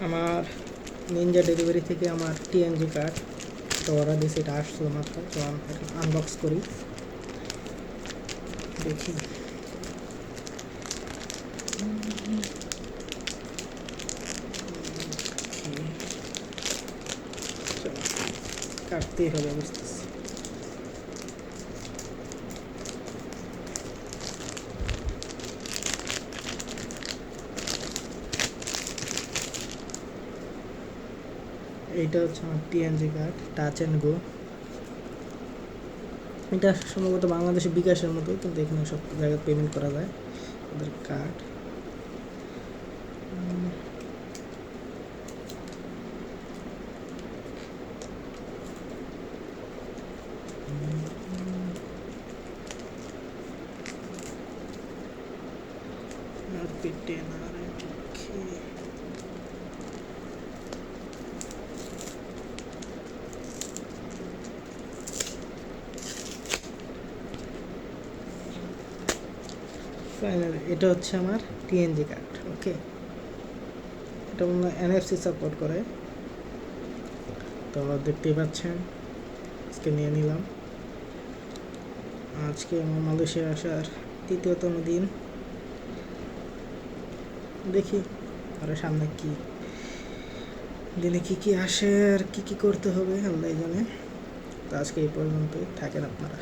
আমার Ninja delivery থেকে আমার টিএনজি কার্ড তো অর্ডার দিয়েছে, এটা আসছিল মাত্র। তো এখন আনবক্স করি, দেখি। কাটতেই হবে, বুঝতেছি। এইটা হচ্ছে আমার TNG card, touch and go. এটা সম্ভবত বাংলাদেশে বিকাশের মতো, কিন্তু এখানে সব জায়গায় পেমেন্ট করা যায়। ওদের কার্ড ফাইনাল। এটা হচ্ছে আমার টিএনজি কার্ড। ওকে, এটা মনে হয় এনএফসি সাপোর্ট করে, তো দেখতেই পাচ্ছেন। আজকে নিয়ে নিলাম। আজকে আমার মালয়েশিয়া আসার 3য়তম দিন। দেখি আর সামনে কি দিনে কি আসে আর কি করতে হবে আল্লাহ জানে। তো আজকে এই পর্যন্তই, থাকেন আপনারা।